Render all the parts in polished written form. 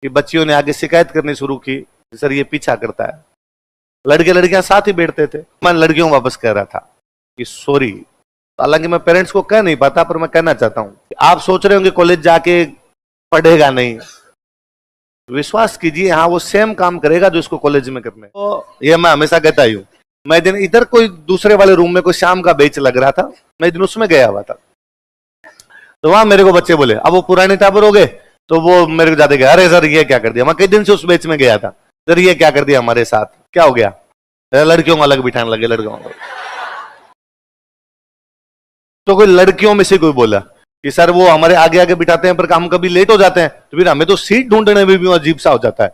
कि बच्चियों ने आगे शिकायत करनी शुरू की, सर ये पीछा करता है। लड़के लड़कियां साथ ही बैठते थे। मैं लड़कियों को वापस कह रहा था कि सॉरी, हालांकि मैं पेरेंट्स को कह नहीं पाता, पर मैं कहना चाहता हूं कि आप सोच रहे होंगे कॉलेज जाके पढ़ेगा नहीं, विश्वास कीजिए हाँ वो सेम काम करेगा जो इसको कॉलेज में करने। तो ये मैं हमेशा कहता ही हूँ। मैं दिन इधर कोई दूसरे वाले रूम में कोई शाम का बेच लग रहा था, मैं दिन उसमें गया हुआ था, तो वहां मेरे को बच्चे बोले, अब वो पुराने टाबर हो गए, तो वो मेरे को जाते गए, अरे सर ये क्या कर दिया। मैं कई दिन से उस बेच में गया था, सर ये क्या कर दिया हमारे साथ, क्या हो गया। लड़कियों को अलग बिठाने लगे, लड़कियों को। तो कोई लड़कियों में से कोई बोला कि सर वो हमारे आगे आगे बिठाते हैं पर हम कभी लेट हो जाते हैं, तो फिर हमें तो सीट ढूंढने में भी अजीब सा हो जाता है।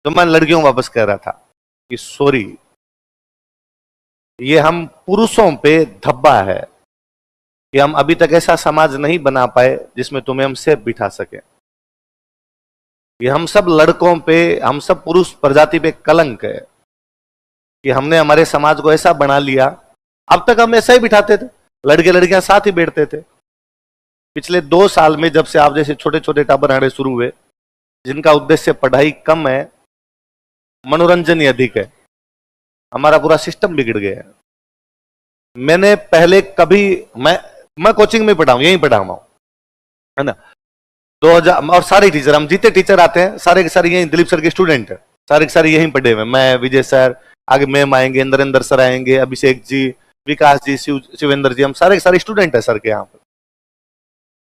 तो मैं लड़कियों को वापस कह रहा था कि सॉरी, ये हम पुरुषों पे धब्बा है कि हम अभी तक ऐसा समाज नहीं बना पाए जिसमें तुम्हें हम सेफ बिठा सके। ये हम सब लड़कों पे, हम सब पुरुष प्रजाति पे कलंक है कि हमने हमारे समाज को ऐसा बना लिया। अब तक हम ऐसा ही बिठाते थे, लड़के लड़कियां साथ ही बैठते थे। पिछले 2 साल में जब से आप जैसे छोटे छोटे टाबर आने शुरू हुए, जिनका उद्देश्य पढ़ाई कम है, मनोरंजन ही अधिक है, हमारा पूरा सिस्टम बिगड़ गया है। मैंने पहले कभी, मैं कोचिंग में पढ़ा हूं, यहीं पढ़ा हूं, है ना। 2000 और सारे टीचर, हम जितने टीचर आते हैं सारे के सारे यहीं दिलीप सर के स्टूडेंट है, सारे के सारे यहीं पढ़े हुए। मैं, विजय सर, आगे मैम आएंगे, नरेंद्र सर आएंगे, अभिषेक जी, विकास जी, शिवेंद्र जी, हम सारे के सारे स्टूडेंट है सर के यहाँ पर।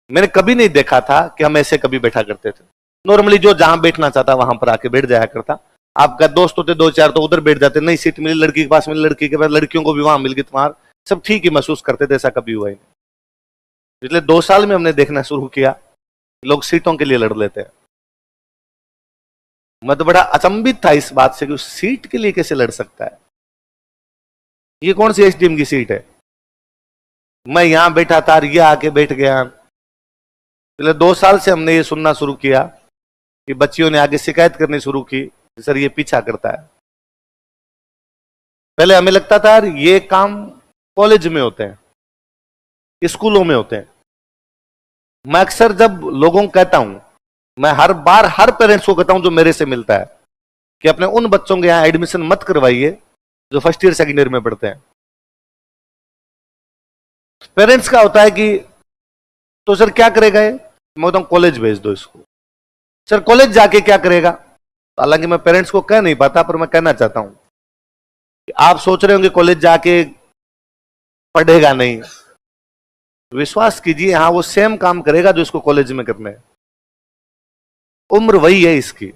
मैंने कभी नहीं देखा था कि हम ऐसे कभी बैठा करते थे। नॉर्मली जो जहां बैठना चाहता वहां पर आके बैठ जाया करता। आपका दोस्त होते 2-4 तो उधर बैठ जाते, नई सीट मिली लड़की के पास मिली, लड़की के पास, लड़कियों को भी वहां मिल गई, तुम्हारा सब ठीक ही महसूस करते थे, ऐसा कभी हुआ ही नहीं। पिछले 2 साल में हमने देखना शुरू किया लोग सीटों के लिए लड़ लेते हैं। मैं तो बड़ा अचंभित था इस बात से कि सीट के लिए कैसे लड़ सकता है, ये कौन सी एसडीएम की सीट है। मैं यहां बैठा था और ये आके बैठ गया। पिछले 2 साल से हमने ये सुनना शुरू किया कि बच्चियों ने आगे शिकायत करनी शुरू की, सर ये पीछा करता है। पहले हमें लगता था यार ये काम कॉलेज में होते हैं, स्कूलों में होते हैं। मैं अक्सर जब लोगों को कहता हूं, मैं हर बार हर पेरेंट्स को कहता हूं जो मेरे से मिलता है, कि अपने उन बच्चों के यहां एडमिशन मत करवाइए जो फर्स्ट ईयर सेकेंड ईयर में पढ़ते हैं। पेरेंट्स का होता है कि तो सर क्या करेगा ये, मैं बताऊं कॉलेज भेज दो इसको। सर कॉलेज जाके क्या करेगा। हालांकि मैं पेरेंट्स को कह नहीं पाता, पर मैं कहना चाहता हूं कि आप सोच रहे होंगे कॉलेज जाके पढ़ेगा नहीं, विश्वास कीजिए हाँ वो सेम काम करेगा जो इसको कॉलेज में करने है। उम्र वही है इसकी।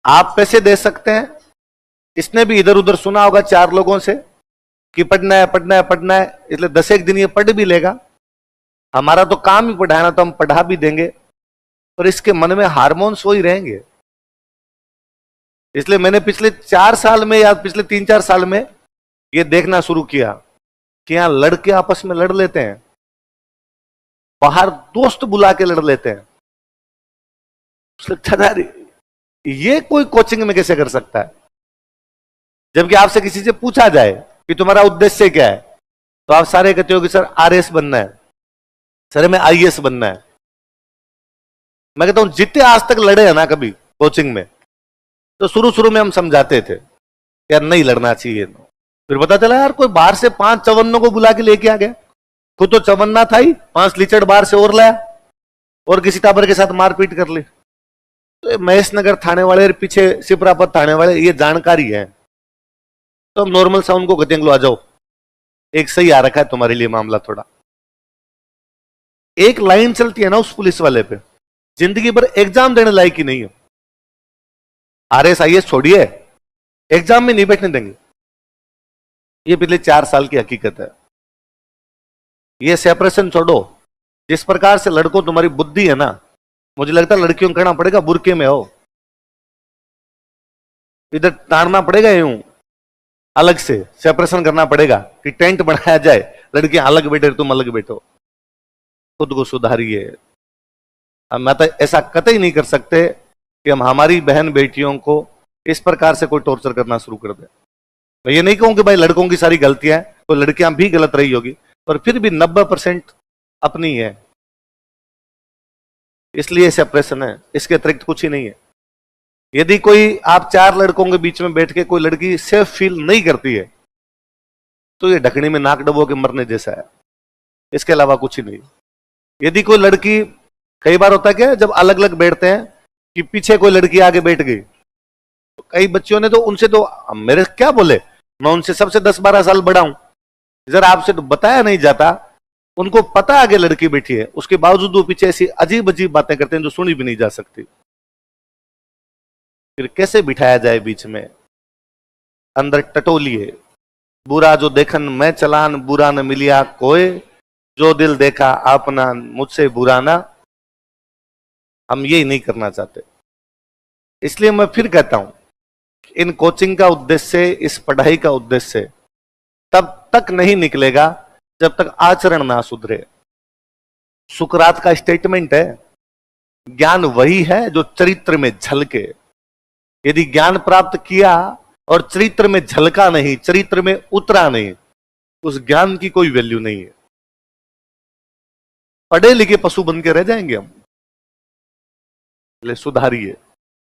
आप पैसे दे सकते हैं, इसने भी इधर उधर सुना होगा 4 लोगों से कि पढ़ना है पढ़ना है पढ़ना है, इसलिए 10 एक दिन ये पढ़ भी लेगा। हमारा तो काम ही पढ़ाना, तो हम पढ़ा भी देंगे, पर इसके मन में हार्मोन्स वही रहेंगे। इसलिए मैंने पिछले 4 साल में या पिछले 3-4 साल में ये देखना शुरू किया कि यहां लड़के आपस में लड़ लेते हैं, बाहर दोस्त बुला के लड़ लेते हैं। ये कोई कोचिंग में कैसे कर सकता है। जबकि आपसे किसी से पूछा जाए कि तुम्हारा उद्देश्य क्या है, तो आप सारे कहते हो कि सर आरएस बनना है, सर मैं आईएएस बनना है। मैं कहता हूं जितने आज तक लड़े हैं ना कभी कोचिंग में, तो शुरू शुरू में हम समझाते थे यार नहीं लड़ना चाहिए। फिर पता चला यार कोई बाहर से 5 चवन्नों को बुला के लेके आ गया, खुद तो चवन्ना था ही, 5 लीचड़ बाहर से और लाया और किसी टाबर के साथ मारपीट कर ली। तो महेश नगर थाने वाले, पीछे सिपरापत थाने वाले, ये जानकारी है। तो हम नॉर्मल सा उनको कहते हैं आ जाओ, एक सही आ रखा है तुम्हारे लिए मामला। थोड़ा एक लाइन चलती है ना उस पुलिस वाले पे, जिंदगी भर एग्जाम देने लायक ही नहीं है। आरएस आईएएस छोड़िए, एग्जाम में नहीं बैठने देंगे। ये पिछले 4 साल की हकीकत है। ये सेपरेशन छोड़ो, जिस प्रकार से लड़कों तुम्हारी बुद्धि है ना, मुझे लगता है लड़कियों को कहना पड़ेगा बुरके में हो, इधर ताड़ना पड़ेगा, यूं अलग से सेपरेशन करना पड़ेगा कि टेंट बनाया जाए, लड़कियां अलग बैठे तुम अलग बैठो। खुद को सुधारिए। हम तो ऐसा कतई नहीं कर सकते कि हम हमारी बहन बेटियों को इस प्रकार से कोई टॉर्चर करना शुरू कर दे। मैं ये नहीं कहूं कि भाई लड़कों की सारी गलतियां हैं, तो लड़कियां भी गलत रही होगी, पर फिर भी 90% अपनी है। इसलिए सेपरेशन है, इसके अतिरिक्त कुछ ही नहीं है। यदि कोई आप 4 लड़कों के बीच में बैठ के कोई लड़की सेफ फील नहीं करती है तो ये ढकनी में नाक डबो के मरने जैसा है, इसके अलावा कुछ ही नहीं। यदि कोई लड़की, कई बार होता है क्या, जब अलग अलग बैठते हैं कि पीछे कोई लड़की आगे बैठ गई, तो कई बच्चियों ने तो उनसे तो मेरे क्या बोले, मैं उनसे सबसे 10-12 साल बड़ा हूं, जरा आपसे तो बताया नहीं जाता, उनको पता आगे लड़की बैठी है, उसके बावजूद वो पीछे ऐसी अजीब अजीब बातें करते हैं जो सुनी भी नहीं जा सकती। फिर कैसे बिठाया जाए बीच में? अंदर टटोलिए, बुरा जो देखन मैं चलान, बुरा न मिलिया कोई, जो दिल देखा अपना मुझसे बुरा ना। हम यही नहीं करना चाहते। इसलिए मैं फिर कहता हूं, इन कोचिंग का उद्देश्य, इस पढ़ाई का उद्देश्य तब तक नहीं निकलेगा जब तक आचरण ना सुधरे। सुकरात का स्टेटमेंट है, ज्ञान वही है जो चरित्र में झलके। यदि ज्ञान प्राप्त किया और चरित्र में झलका नहीं, चरित्र में उतरा नहीं, उस ज्ञान की कोई वैल्यू नहीं है। पढ़े लिखे पशु बन के रह जाएंगे हम। इसलिए सुधारिए।